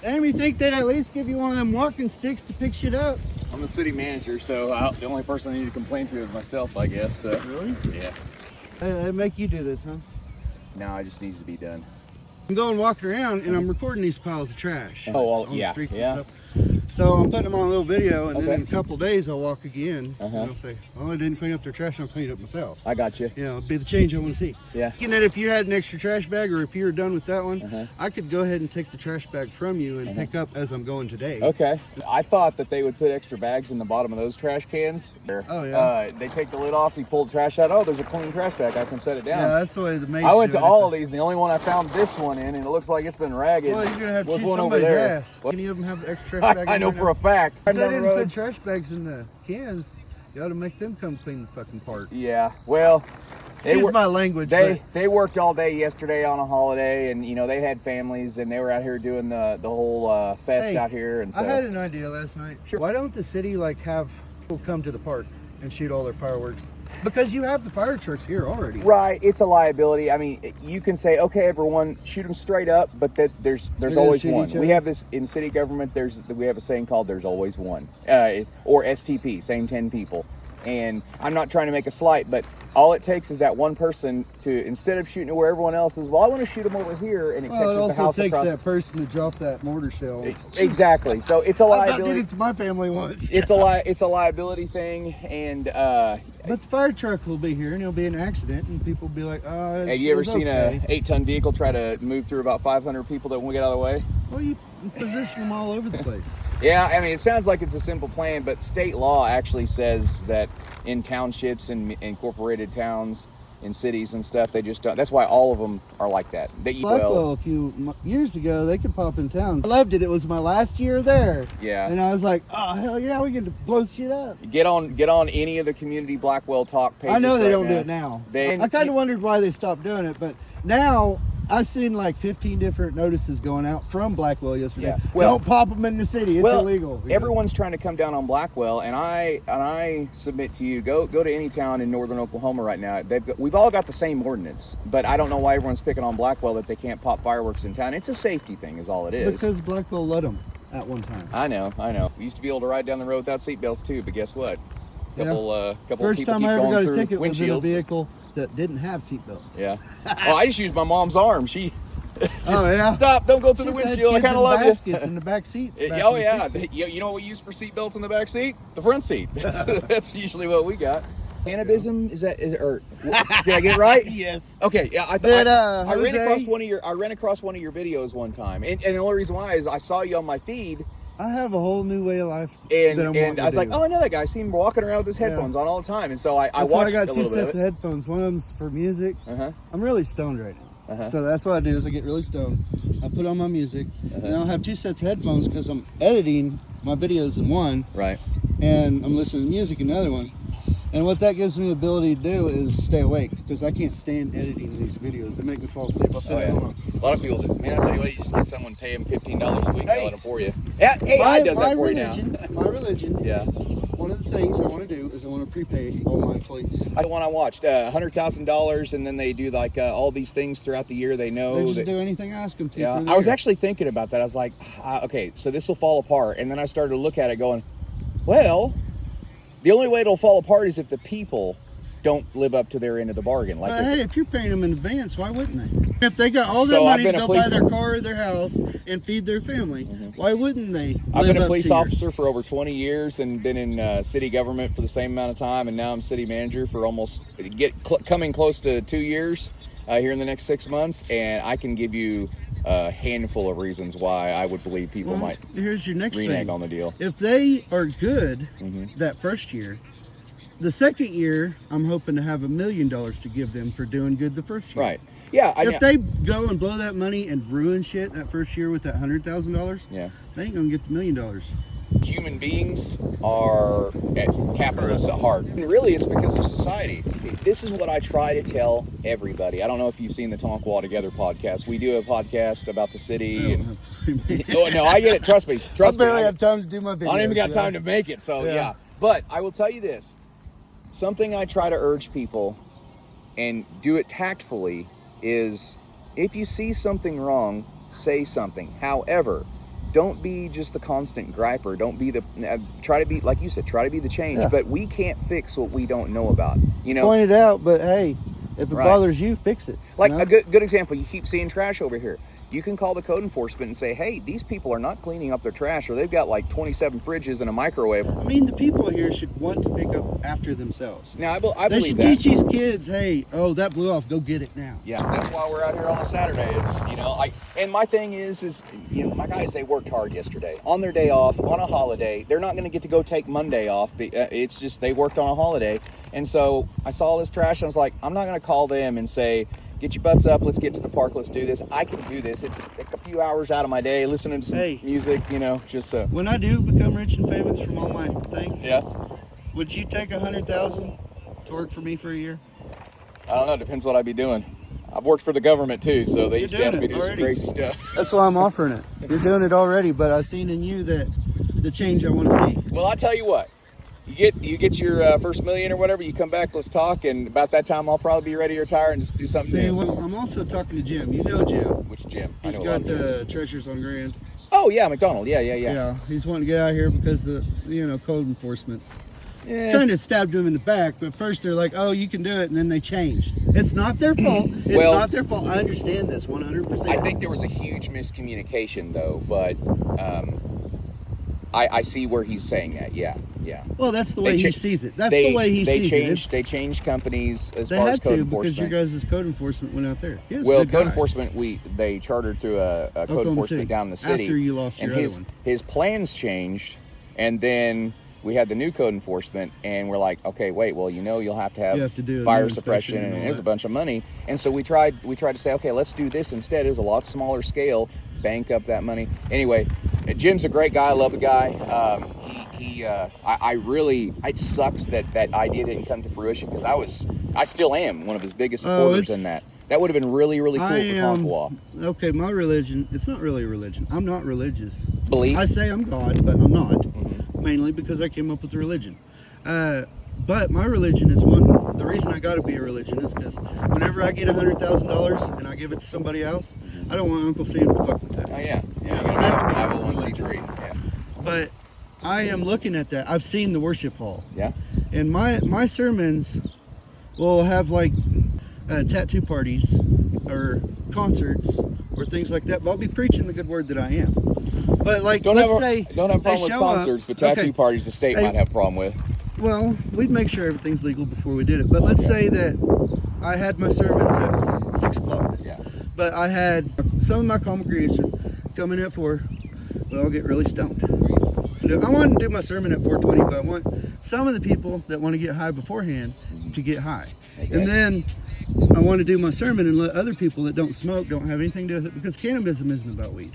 Damn, you think they'd at least give you one of them walking sticks to pick shit up? I'm the city manager, so the only person I need to complain to is myself, I guess. So. Really? Yeah. They make you do this, huh? No, it just needs to be done. I'm going walking around and I'm recording these piles of trash. Oh, well, on yeah, the streets yeah. and stuff. So I'm putting them on a little video, and Okay. then in a couple of days I'll walk again, and I'll say, "Oh, I didn't clean up their trash. I'll clean it up myself." I got you. You know, it'd be the change I want to see. Yeah. And that if you had an extra trash bag, or if you were done with that one, I could go ahead and take the trash bag from you and pick up as I'm going today. Okay. I thought that they would put extra bags in the bottom of those trash cans. Oh, yeah. They take the lid off, you pull the trash out. Oh, there's a clean trash bag. I can set it down. Yeah, that's the way the maids I went do to it. all of these, and the only one I found this one in, and it looks like it's been ragged. Well, you're gonna have to was choose one over somebody's there. ass. Any of them have the extra trash bag? I in know there for now? a fact. So I Down the didn't road. put trash bags in the cans. You ought to make them come clean the fucking part. Yeah. Well, Excuse my language. They worked all day yesterday on a holiday, and they had families, and they were out here doing the whole fest Hey, out here, and so. I had an idea last night. Sure. Why don't the city have people come to the park and shoot all their fireworks? Because you have the fire trucks here already. Right, it's a liability. I mean, you can say, okay, everyone, shoot them straight up, but there's always shoot one. each We other? have this in city government. We have a saying called "There's always one," or STP, same 10 people. And I'm not trying to make a slight, but all it takes is that one person to, instead of shooting it where everyone else is, well, I want to shoot them over here, and it catches Well, it the also house takes across. that person to drop that mortar shell. Exactly. So it's a I about liability. did it to my family once. It's a liability thing, and But the fire truck will be here, and it'll be an accident, and people will be like, "Oh, have you ever seen a 8-ton vehicle try to move through about 500 people that won't get out of the way? Well, you position them all over the place. Yeah, I mean, it sounds like it's a simple plan, but state law actually says that in townships and incorporated towns, in cities and stuff, they just don't. That's why all of them are like that. Blackwell, a few years ago, they could pop in town. I loved it. It was my last year there. Yeah. And I was like, oh, hell yeah, we can blow shit up. Get on any of the community Blackwell talk pages. I know they right don't now. do it now. They- I kind of wondered why they stopped doing it, but now I've seen like 15 different notices going out from Blackwell yesterday. Yeah. Well- Don't pop them in the city. It's illegal. Everyone's trying to come down on Blackwell, and I submit to you, go to any town in northern Oklahoma right now. We've all got the same ordinance, but I don't know why everyone's picking on Blackwell that they can't pop fireworks in town. It's a safety thing, is all it is. Because Blackwell let them at one time. I know. We used to be able to ride down the road without seatbelts too, but guess what? Couple First people time keep I ever going got a through ticket was in a windshields. vehicle that didn't have seatbelts. Yeah. Well, I just used my mom's arm. She just Oh, yeah? stop, don't go through the Shit, they had windshield. I kids kind of in love baskets you. in the back seats. back Oh in the yeah. 60s. You know what we use for seatbelts in the back seat? The front seat. That's usually what we got. Cannabizm, or did I get it right? Yes. Okay, yeah. I ran across one of your videos one time, and the only reason why is I saw you on my feed. I have a whole new way of life. And I was like, oh, I know that guy. I see him walking around with his headphones on all the time. And so I That's why watched I got a two little bit sets of headphones. One of them's for music. Uh-huh. I'm really stoned right now. So that's what I do is I get really stoned. I put on my music. And I'll have two sets of headphones because I'm editing my videos in one. Right. And I'm listening to music in the other one. And what that gives me the ability to do is stay awake because I can't stand editing these videos. They make me fall asleep. I'll sit down. A lot of people do. Man, I tell you what, you just get someone, pay them $15 a week, and let them for you. Yeah, AI does that for you now. My religion. Yeah. One of the things I want to do is I want to prepay all my employees. The one I watched, $100,000, and then they do like all these things throughout the year. They know. They just do anything I ask them to. Yeah. I was actually thinking about that. I was like, okay, so this will fall apart. And then I started to look at it going, well, the only way it'll fall apart is if the people don't live up to their end of the bargain. Like, but hey, if you're paying them in advance, why wouldn't they? If they got all their So money I've to been a go buy police- their car, their house, and feed their family, why wouldn't they? I've live been a up police to your- officer for over 20 years and been in city government for the same amount of time, and now I'm city manager for almost coming close to 2 years here in the next 6 months, and I can give you a handful of reasons why I would believe people might Here's your next renege thing. on the deal. If they are good that first year, the second year, I'm hoping to have $1 million to give them for doing good the first year. Right. Yeah. If they go and blow that money and ruin shit that first year with that $100,000, Yeah. they ain't gonna get the $1 million. Human beings are capitalists at heart. And really, it's because of society. This is what I try to tell everybody. I don't know if you've seen the Talk Wall Together podcast. We do a podcast about the city. Oh, no, I get it. Trust me. I barely have time to do my videos. I don't even got time to make it. So, yeah. But I will tell you this. Something I try to urge people, and do it tactfully, is if you see something wrong, say something. However, don't be just the constant griper. Don't be the try to be, like you said, try to be the change. Yeah. But we can't fix what we don't know about. You know, Point it out, but hey, if it bothers you, fix it. Like you know? a good example, you keep seeing trash over here. You can call the code enforcement and say, hey, these people are not cleaning up their trash, or they've got like 27 fridges and a microwave. I mean, the people here should want to pick up after themselves. Now, I They believe should that. teach these kids, hey, oh, that blew off, go get it now. Yeah, that's why we're out here on a Saturday. Is, you know, and my thing is, you know, my guys, they worked hard yesterday on their day off, on a holiday. They're not going to get to go take Monday off. It's just they worked on a holiday, and so I saw this trash, and I was like, I'm not going to call them and say, get your butts up, let's get to the park, let's do this. I can do this. It's like a few hours out of my day, listening to some music, you know, just When I do become rich and famous from all my things, yeah. would you take $100,000 to work for me for a year? I don't know. Depends what I'd be doing. I've worked for the government too, so they used to ask me to do some crazy stuff. That's why I'm offering it. You're doing it already, but I've seen in you that the change I want to see. Well, I tell you what. You get your first million or whatever. You come back, let's talk, and about that time I'll probably be ready to retire and just do something. See, new. well, I'm also talking to Jim. You know Jim. Which Jim? He's got the Treasures on Grand. Oh yeah, McDonald. Yeah. Yeah, he's wanting to get out of here because the code enforcement's Yeah. kind of stabbed him in the back. But first they're like, oh, you can do it, and then they changed. It's not their fault. It's not their fault. I understand this 100%. I think there was a huge miscommunication though, but I see where he's saying that. Yeah. Well, that's the way he sees it. That's the way he sees it. They changed companies as They far as had code to enforcement. because your guys' code enforcement went out there. Well, code enforcement, they chartered through a code Oklahoma enforcement City. down in the city. After you lost and your other one. his plans changed, and then we had the new code enforcement, and we're like, okay, wait, well, you'll have to have to do a fire new suppression, inspection and and all there's a that. bunch of money. And so we tried to say, okay, let's do this instead. It was a lot smaller scale, bank up that money. Anyway, Jim's a great guy. I love the guy. It sucks that idea didn't come to fruition, because I still am one of his biggest supporters in that. That would have been really, really cool for Tonkawa. Okay, my religion, it's not really a religion. I'm not religious. Belief? I say I'm God, but I'm not. Mainly because I came up with religion. But my religion is the reason I got to be a religion is because whenever I get $100,000 and I give it to somebody else, I don't want Uncle Sam to fuck with that. Oh, yeah. Yeah, you gotta have 501c3. Yeah. But I am looking at that. I've seen the worship hall. Yeah. And my sermons will have like tattoo parties or concerts or things like that. But I'll be preaching the good word that I am. But like, Don't have a problem with show concerts, but tattoo parties the state might have a problem with. Well, we'd make sure everything's legal before we did it. But let's say that I had my sermons at 6 o'clock. Yeah. But I had some of my congregation coming at 4. Well, I'll get really stoned. I wanted to do my sermon at 4:20, but I want some of the people that want to get high beforehand to get high. Okay. And then I want to do my sermon and let other people that don't smoke, don't have anything to do with it, because cannabism isn't about weed.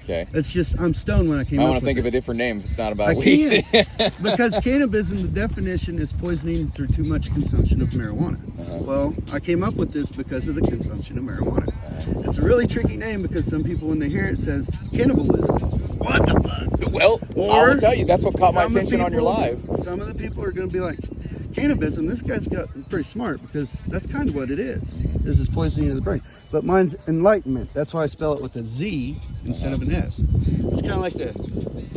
Okay. It's just, I'm stoned when I came I up want with to think it. of a different name if it's not about I weed. can't, because cannabism, the definition is poisoning through too much consumption of marijuana. Well, I came up with this because of the consumption of marijuana. It's a really tricky name because some people, when they hear it, says cannibalism. What the fuck? Well, I will tell you, that's what caught my attention on your live. Some of the people are going to be like, cannabism, this guy's got pretty smart, because that's kind of what it is. This is poisoning of the brain. But mine's enlightenment. That's why I spell it with a Z instead of an S. It's kind of like the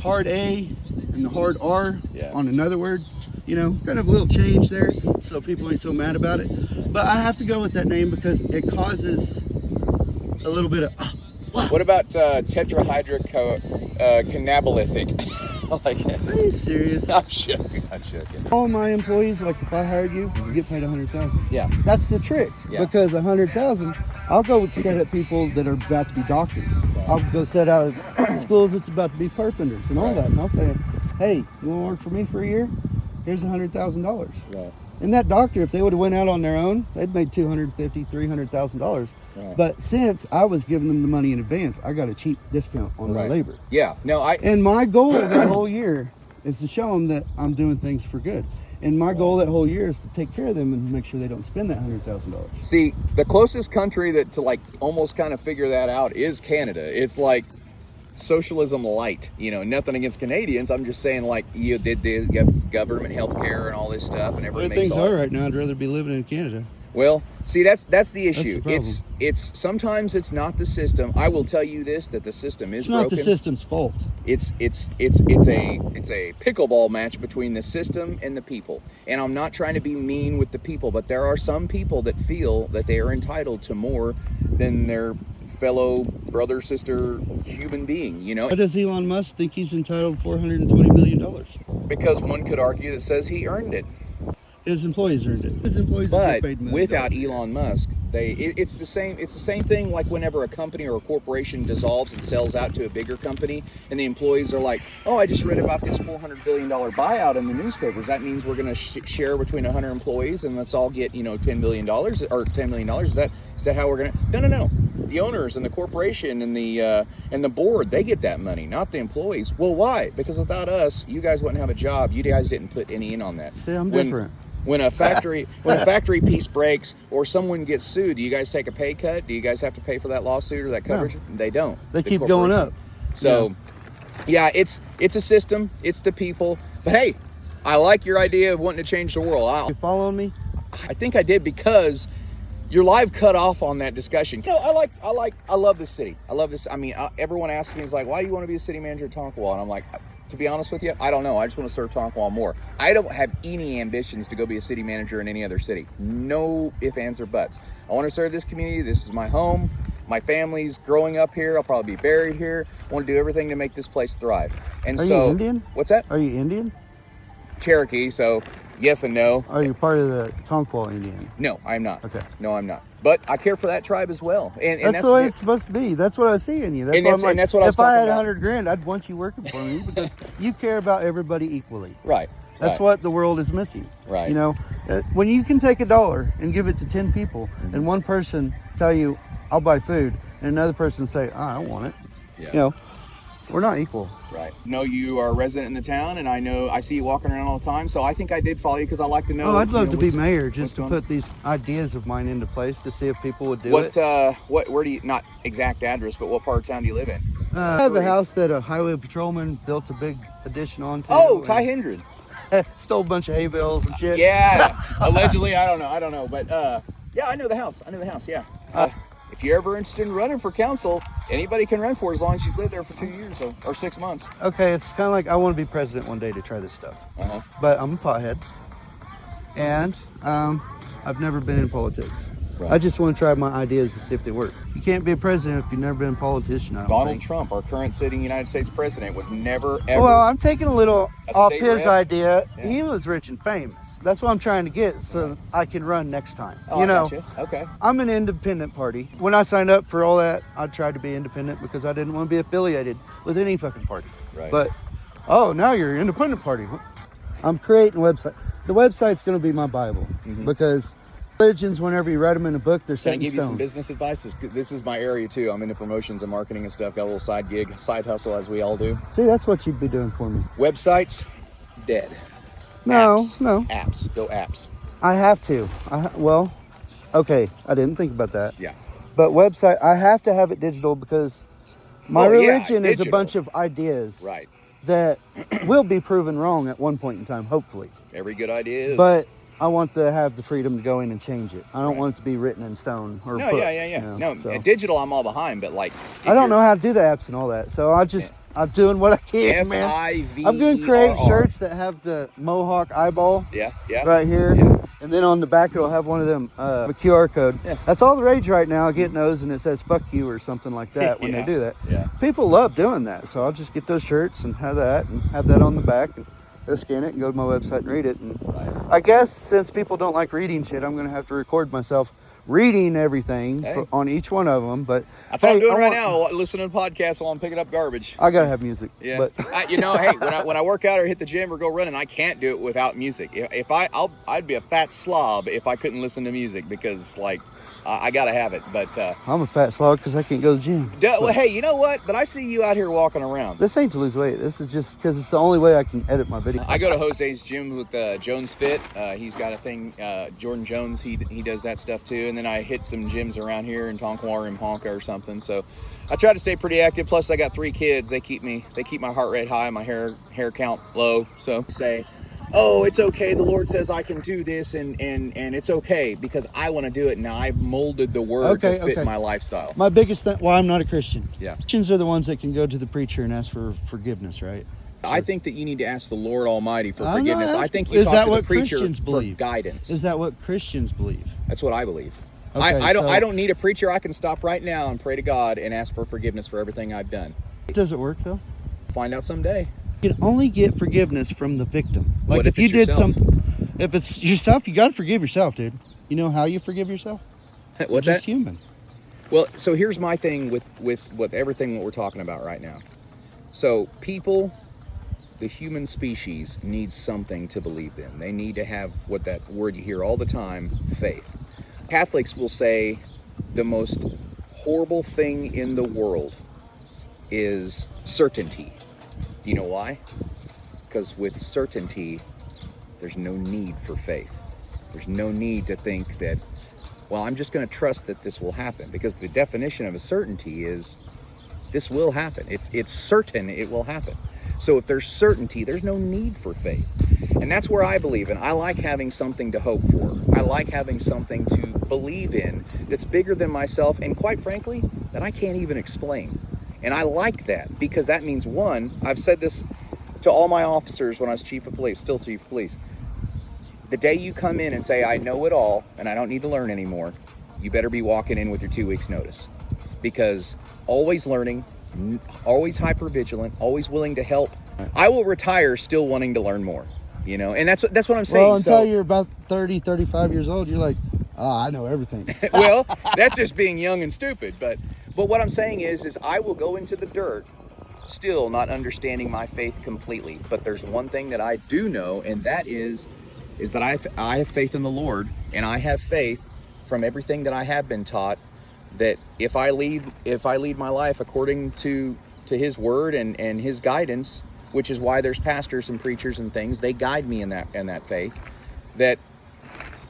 hard A and the hard R on another word. Kind of a little change there, so people ain't so mad about it. But I have to go with that name because it causes a little bit of... What about tetrahydrocannabinolithic? Are you serious? I'm joking. All my employees, like if I hired you get paid $100,000. Yeah. That's the trick. Yeah. Because $100,000, I'll go set up people that are about to be doctors. I'll go set out schools that's about to be carpenters and all that. And I'll say, hey, you want to work for me for a year? Here's $100,000. Right. And that doctor, if they would have went out on their own, they'd made $250,000, $300,000. Right. But since I was giving them the money in advance, I got a cheap discount on my labor. Yeah. No, And my goal that whole year is to show them that I'm doing things for good. And my goal that whole year is to take care of them and make sure they don't spend that $100,000. See, the closest country that to almost kind of figure that out is Canada. It's like socialism light. Nothing against Canadians. I'm just saying, you did the government health care and all this stuff, and The everybody way makes things all are right now, I'd rather be living in Canada. Well, see, that's the issue. the problem. It's sometimes it's not the system. I will tell you this, that the system is It's not broken. the system's fault. It's a pickleball match between the system and the people. And I'm not trying to be mean with the people, but there are some people that feel that they are entitled to more than their fellow brother, sister, human being, you know? Why does Elon Musk think he's entitled to $420 billion? Because one could argue that says he earned it. His employees earned it. His employees But get paid $1 million. without Elon Musk, it's the same thing like whenever a company or a corporation dissolves and sells out to a bigger company, and the employees are like, "Oh, I just read about this $400 billion buyout in the newspapers. That means we're going to share between 100 employees, and let's all get $10 billion or $10 million. Is that how we're going to?" No. The owners and the corporation and the board, they get that money, not the employees. Well, why? Because without us, you guys wouldn't have a job. You guys didn't put any in on that. See, I'm different. When a factory piece breaks or someone gets sued, do you guys take a pay cut? Do you guys have to pay for that lawsuit or that coverage? No. They don't. They keep going up. So, yeah, it's a system. It's the people. But hey, I like your idea of wanting to change the world. You following me? I think I did because your live cut off on that discussion. I love this city. I love this. I mean, everyone asks me, is like, why do you want to be a city manager at Tonkawa? And I'm like, to be honest with you, I don't know. I just want to serve Tonkawa more. I don't have any ambitions to go be a city manager in any other city. No ifs, ands, or buts. I want to serve this community. This is my home. My family's growing up here. I'll probably be buried here. I want to do everything to make this place thrive. And Are so, you Indian? What's that? Are you Indian? Cherokee. So, yes and no. Are you part of the Tonkawa Indian? No, I'm not. Okay. No, I'm not. But I care for that tribe as well. And That's the way it's supposed to be. That's what I see in you. That's why I'm like, and that's what I was if I talking had about. $100,000, I'd want you working for me because you care about everybody equally. Right. That's what the world is missing. Right. You know, when you can take $1 and give it to 10 people, and one person tell you, "I'll buy food," and another person say, "I don't want it." Yeah. You know, we're not equal. Right. No, you are a resident in the town, and I see you walking around all the time. So I think I did follow you because I like to know. Oh, I'd love to be what's- mayor just to what's going put these ideas of mine into place to see if people would do it. Where do you, not exact address, but what part of town do you live in? I have a house that a highway patrolman built a big addition onto. Oh, Ty Hendred. Stole a bunch of hay bales and shit. Yeah. Allegedly, I don't know. But yeah, I know the house. Yeah. If you're ever interested in running for council, anybody can run for it as long as you've lived there for 2 years or 6 months. Okay, it's kind of like I want to be president one day to try this stuff. Uh-huh. But I'm a pothead, and I've never been in politics. Right. I just want to try my ideas to see if they work. You can't be a president if you've never been a politician. I don't Donald think. Trump, our current sitting United States president, was never ever. Well, I'm taking a little A off state his rep? idea. Yeah. He was rich and famous. That's what I'm trying to get, so I can run next time. Oh, you I know, gotcha. Okay. I'm an independent party. When I signed up for all that, I tried to be independent because I didn't want to be affiliated with any fucking party. Right. But, now you're an independent party. I'm creating a website. The website's going to be my Bible because religions, whenever you write them in a book, they're Can set I in give you some stone. business advice? This is my area too. I'm into promotions and marketing and stuff. Got a little side gig, side hustle, as we all do. See, that's what you'd be doing for me. Websites, dead. No, Apps. no. Apps. Go apps. I have to. Okay, I didn't think about that. Yeah. But website, I have to have it digital because my Oh, yeah, religion is a digital. bunch of ideas Right. that will be proven wrong at one point in time, hopefully. Every good idea is. But I want to have the freedom to go in and change it. I don't Right. want it to be written in stone or No, put, yeah. you know, No, so. digital, I'm all behind, but like. I don't know how to do the apps and all that, so I'm doing what I can, man. FIVERR. I'm going to create shirts that have the Mohawk eyeball Yeah. right here, Yeah. and then on the back it'll have one of them a QR code. Yeah. That's all the rage right now. Getting those, and it says "fuck you" or something like that when Yeah. they do that. Yeah. People love doing that, so I'll just get those shirts and have that on the back. And they'll scan it and go to my website and read it. And Right. I guess since people don't like reading shit, I'm going to have to record myself reading everything Hey. on each one of them. But That's what I'm doing I right want- now. Listening to podcasts while I'm picking up garbage. I gotta have music. Yeah. But Hey, when I work out or hit the gym or go running, I can't do it without music. I'd be a fat slob if I couldn't listen to music because I gotta have it. But I'm a fat slog because I can't go to the gym. well, hey, you know what? But I see you out here walking around. This ain't to lose weight. This is just because it's the only way I can edit my video. I go to Jose's gym with Jones Fit. He's got a thing. Jordan Jones, he does that stuff too. And then I hit some gyms around here in Tonkawa and Ponca or something. So I try to stay pretty active. Plus, I got 3 kids. They keep my heart rate high, my hair count low. So oh, it's okay. The Lord says I can do this, and it's okay because I want to do it. Now I've molded the word to fit my lifestyle. My biggest thing, well, I'm not a Christian. Yeah. Christians are the ones that can go to the preacher and ask for forgiveness, right? I think that you need to ask the Lord Almighty for forgiveness. I think you is talk that to what the preacher Christians for believe? guidance. Is that what Christians believe? That's what I believe. Okay, I don't need a preacher. I can stop right now and pray to God and ask for forgiveness for everything I've done. Does it work though? Find out someday. You can only get forgiveness from the victim. Like What if you it's did yourself? something, if it's yourself, you got to forgive yourself, dude. You know how you forgive yourself? What's Just that? human. Well, so here's my thing with everything what we're talking about right now. So people, the human species, needs something to believe in. They need to have what that word you hear all the time, faith. Catholics will say the most horrible thing in the world is certainty. Do you know why? Because with certainty, there's no need for faith. There's no need to think that, well, I'm just going to trust that this will happen, because the definition of a certainty is this will happen. It's certain it will happen. So if there's certainty, there's no need for faith. And that's where I believe in. I like having something to hope for. I like having something to believe in that's bigger than myself, and quite frankly, that I can't even explain. And I like that, because that means, one, I've said this to all my officers when I was chief of police, still chief of police. The day you come in and say, I know it all and I don't need to learn anymore, you better be walking in with your 2 weeks notice. Because always learning, always hyper vigilant, always willing to help. I will retire still wanting to learn more, you know, and that's what I'm saying. Well, until you're about 30, 35 years old, you're like, I know everything. Well, that's just being young and stupid. But what I'm saying is I will go into the dirt still not understanding my faith completely. But there's one thing that I do know, and that is that I have faith in the Lord, and I have faith from everything that I have been taught, that if I lead my life according to His word and His guidance, which is why there's pastors and preachers and things, they guide me in that faith, that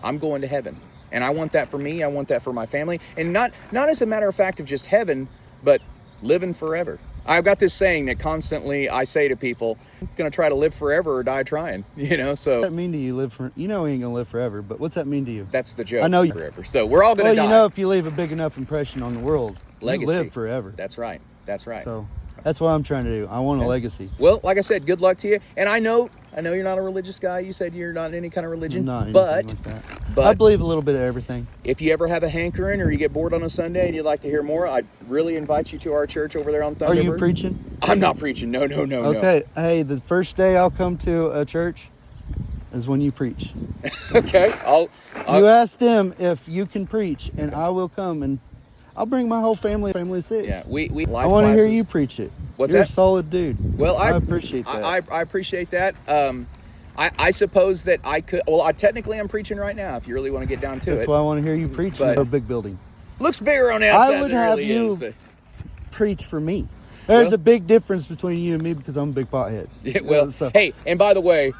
I'm going to heaven. And I want that for me. I want that for my family, and not as a matter of fact of just heaven, but living forever. I've got this saying that constantly I say to people, I'm going to try to live forever or die trying, you know, so. What does that mean to you, you know we ain't going to live forever, but what's that mean to you? That's the joke. I know forever. So we're all going to die. Well, you know, if you leave a big enough impression on the world, Legacy. you live forever. That's right. That's right. So that's what I'm trying to do. I want a legacy. Well, like I said, good luck to you. And I know you're not a religious guy. You said you're not in any kind of religion. Not anything but like that. But I believe a little bit of everything. If you ever have a hankering or you get bored on a Sunday and you'd like to hear more, I'd really invite you to our church over there on Thunderbird. Are you preaching? I'm not preaching. No. Okay. Hey, the first day I'll come to a church is when you preach. Okay. You ask them if you can preach, and I will come, and I'll bring my whole family of six. Yeah, we I want to hear you preach it. What's You're that? a solid dude. Well, I appreciate that. I appreciate that. I suppose that I could. Well, technically, I'm preaching right now. If you really want to get down to it, That's why I want to hear you preach in a big building. Looks bigger on the outside I would than it have really you is. But. preach for me. There's a big difference between you and me, because I'm a big pothead. Yeah, well, hey, and by the way,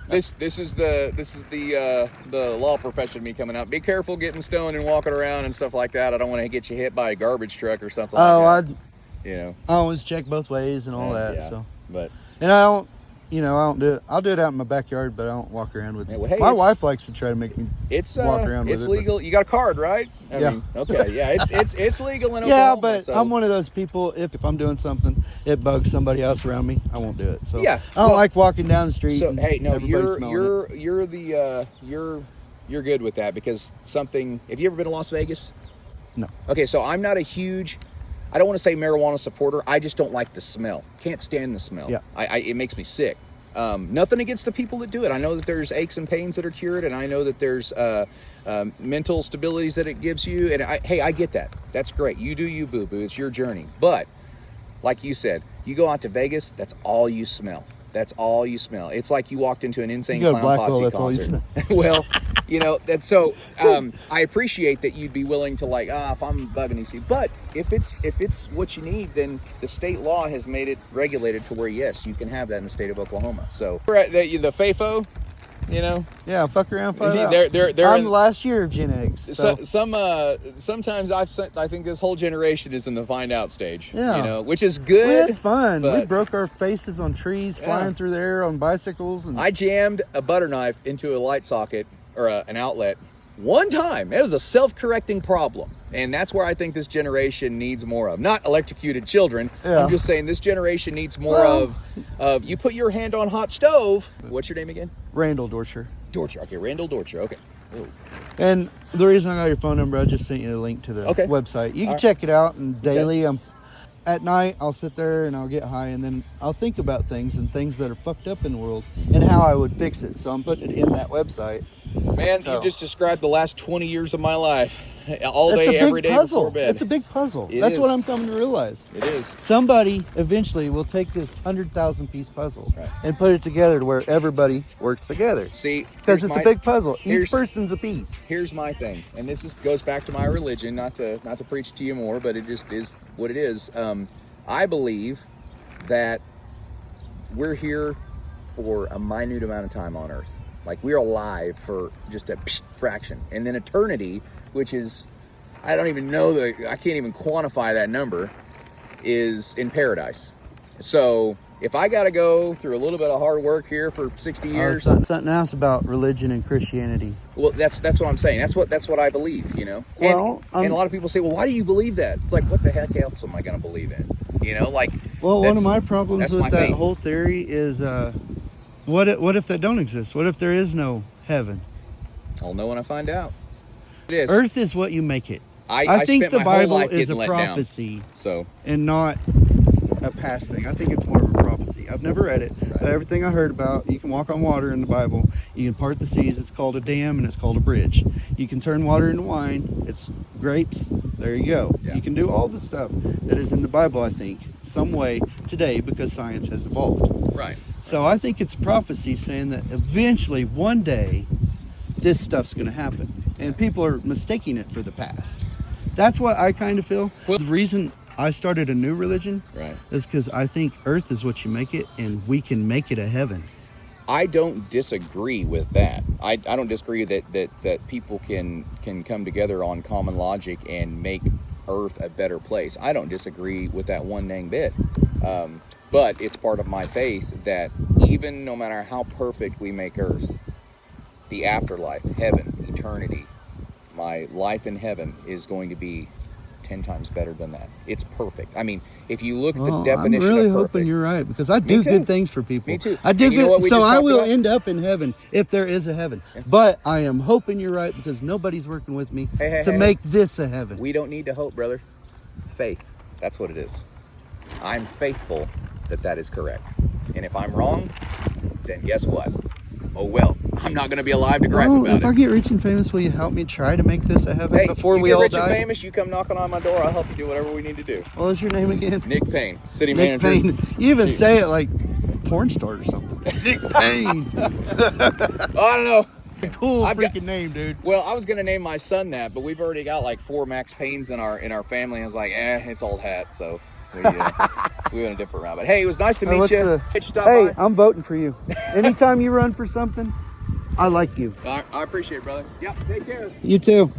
this is the law profession me coming out. Be careful getting stoned and walking around and stuff like that. I don't want to get you hit by a garbage truck or something like that. I always check both ways and all that. Yeah, so, but and I don't do it. I'll do it out in my backyard, but I don't walk around with it. Well, hey, my wife likes to try to make me walk around with it. It's legal. You got a card, right? I mean, okay, yeah, it's legal in Oklahoma. Yeah, but so. I'm one of those people. If I'm doing something, it bugs somebody else around me, I won't do it. So yeah, I don't like walking down the street. So and hey, no, everybody you're good with that, because something. Have you ever been to Las Vegas? No. Okay, so I'm not a huge. I don't want to say marijuana supporter. I just don't like the smell. Can't stand the smell. Yeah. It makes me sick. Nothing against the people that do it. I know that there's aches and pains that are cured, and I know that there's mental stabilities that it gives you. And I get that. That's great. You do you, boo-boo. It's your journey. But like you said, you go out to Vegas, that's all you smell. That's all you smell. It's like you walked into an Insane Clown Posse concert. Well, that's so. I appreciate that you'd be willing to if I'm bugging these people. But if it's what you need, then the state law has made it regulated to where yes, you can have that in the state of Oklahoma. So we're at the FAFO. You know. Yeah, fuck around, find out. They're I'm in, the last year of Gen X. So. Sometimes I think this whole generation is in the find out stage. Yeah. You know, which is We good. had fun. But We broke our faces on trees, flying through the air on bicycles. And I jammed a butter knife into a light socket or an outlet one time. It was a self-correcting problem. And that's where I think this generation needs more of. Not electrocuted children. Yeah. I'm just saying this generation needs more of you put your hand on hot stove. What's your name again? Randall Dorcher. Dorcher. Okay, Randall Dorcher. Okay. Ooh. And the reason I got your phone number, I just sent you a link to the website. You can check it out. And daily, at night, I'll sit there and I'll get high, and then I'll think about things and things that are fucked up in the world and how I would fix it. So I'm putting it in that website. Man, you just described the last 20 years of my life. All day, every day puzzle. before bed. It's a big puzzle. It That's is. what I'm coming to realize. It is. Somebody eventually will take this 100,000 piece puzzle and put it together to where everybody works together. See, because it's a big puzzle. Each here's- person's a piece. Here's my thing, and this goes back to my religion. Not to preach to you more, but it just is what it is. I believe that we're here for a minute amount of time on Earth. Like, we're alive for just a fraction, and then eternity, which is, I don't even know I can't even quantify that number, is in paradise. So if I got to go through a little bit of hard work here for 60 years, Something else about religion and Christianity. well, that's what I'm saying. That's what I believe. You know. Well, and a lot of people say, well, why do you believe that? It's like, what the heck else am I going to believe in? You know, like. Well, one of my problems that's with my that faith. whole theory is, what if they don't exist? What if there is no heaven? I'll know when I find out. This Earth is what you make it. I think spent the my whole Bible life is getting a let prophecy down. So and not a past thing. I think it's more of a prophecy. I've never read it, but everything I heard about, you can walk on water in the Bible. You can part the seas. It's called a dam and it's called a bridge. You can turn water into wine. It's grapes. There you go. Yeah. You can do all the stuff that is in the Bible, I think, some way today because science has evolved. right. So I think it's prophecy saying that eventually, one day, this stuff's going to happen. And people are mistaking it for the past. That's what I kind of feel. Well, The reason I started a new religion Right. is because I think Earth is what you make it, and we can make it a heaven. I don't disagree with that. I don't disagree that people can come together on common logic and make Earth a better place. I don't disagree with that one dang bit. But it's part of my faith that even no matter how perfect we make Earth, the afterlife, heaven, eternity, my life in heaven is going to be 10 times better than that. It's perfect. I mean, if you look at the definition I'm really of perfect, hoping you're right because I do too. good things for people. Me too. I do And you know good, what we so just I talked will about? end up in heaven if there is a heaven. But I am hoping you're right because nobody's working with me to make this a heaven. we don't need to hope, brother. Faith. That's what it is. I'm faithful that is correct. And if I'm wrong, then guess what? Oh well, I'm not going to be alive to gripe about if I it. get rich and famous, will you help me try to make this a heaven Hey, before you we get all rich die? and famous, you come knocking on my door, I'll help you do whatever we need to do. What was your name again? Nick Payne, city Nick manager. Payne. You even say it like porn star or something. Nick Payne. Oh, I don't know. Cool I've got- freaking name, dude. Well, I was going to name my son that, but we've already got like 4 Max Paynes in our family. I was like, it's old hat, so we went a different route. But hey, it was nice to meet you. Hey, I'm voting for you. Anytime you run for something, I like you. I appreciate it, brother. Yep, take care. You too.